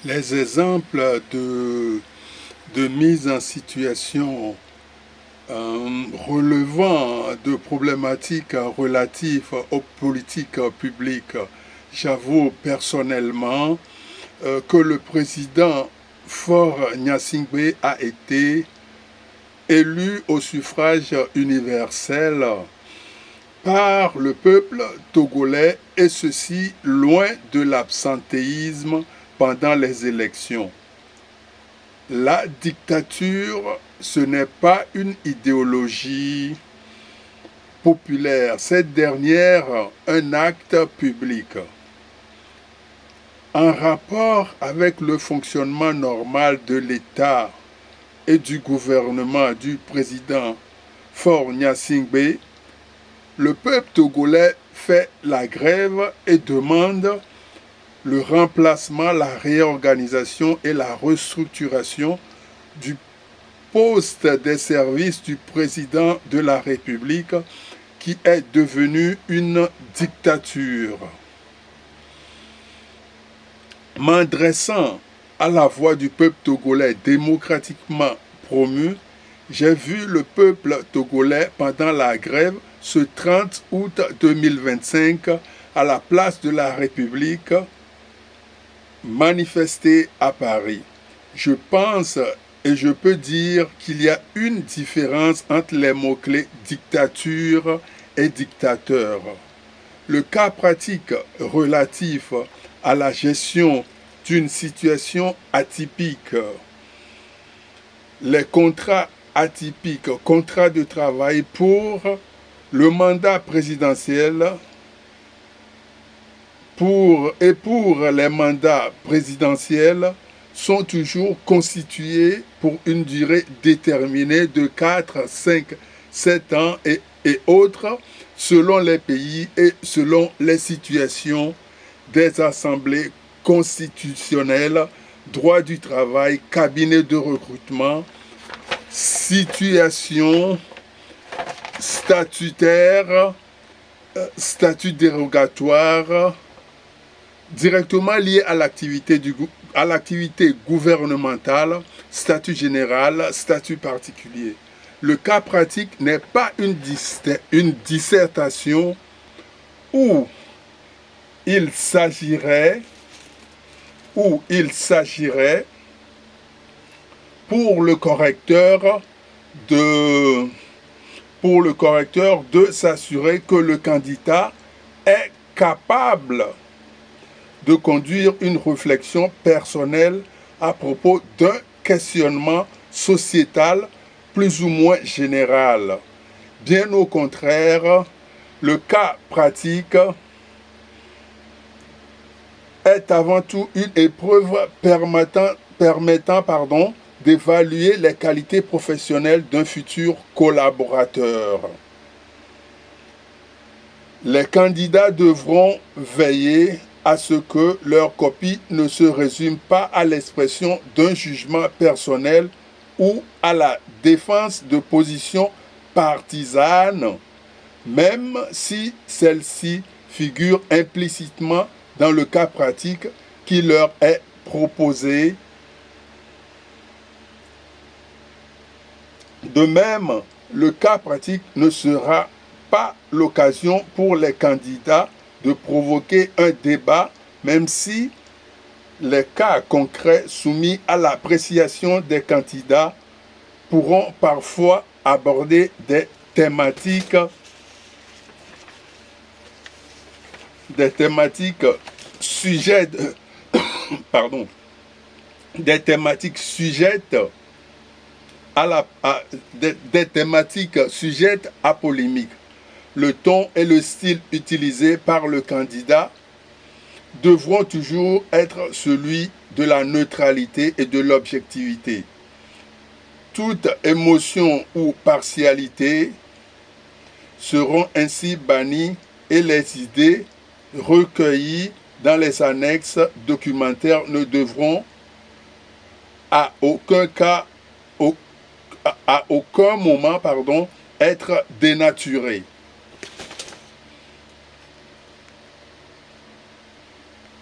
Les exemples de mise en situation relevant de problématiques relatives aux politiques publiques, j'avoue personnellement que le président Faure Gnassingbé a été élu au suffrage universel par le peuple togolais, et ceci loin de l'absentéisme pendant les élections. La dictature, ce n'est pas une idéologie populaire, cette dernière, un acte public. En rapport avec le fonctionnement normal de l'État et du gouvernement du président Faure Gnassingbé, le peuple togolais fait la grève et demande le remplacement, la réorganisation et la restructuration du poste des services du président de la République, qui est devenu une dictature. M'adressant à la voix du peuple togolais démocratiquement promu, j'ai vu le peuple togolais pendant la grève ce 30 août 2025 à la place de la République manifester à Paris. Je pense et je peux dire qu'il y a une différence entre les mots-clés dictature et dictateur. Le cas pratique relatif à la gestion d'une situation atypique, les contrats atypiques, contrats de travail pour le mandat présidentiel, pour les mandats présidentiels, sont toujours constitués pour une durée déterminée de 4, 5, 7 ans et autres, selon les pays et selon les situations des assemblées constitutionnelles, droit du travail, cabinet de recrutement, situation statutaire, statut dérogatoire, directement lié à l'activité gouvernementale, statut général, statut particulier. Le cas pratique n'est pas une dissertation où il s'agirait pour le correcteur de s'assurer que le candidat est capable de conduire une réflexion personnelle à propos d'un questionnement sociétal plus ou moins général. Bien au contraire, le cas pratique est avant tout une épreuve permettant d'évaluer les qualités professionnelles d'un futur collaborateur. Les candidats devront veiller à ce que leur copie ne se résume pas à l'expression d'un jugement personnel ou à la défense de positions partisanes, même si celle-ci figure implicitement dans le cas pratique qui leur est proposé. De même, le cas pratique ne sera pas l'occasion pour les candidats de provoquer un débat, même si les cas concrets soumis à l'appréciation des candidats pourront parfois aborder des thématiques sujettes à polémique. Le ton et le style utilisés par le candidat devront toujours être celui de la neutralité et de l'objectivité. Toute émotion ou partialité seront ainsi bannies et les idées recueillies dans les annexes documentaires ne devront à aucun moment être dénaturées.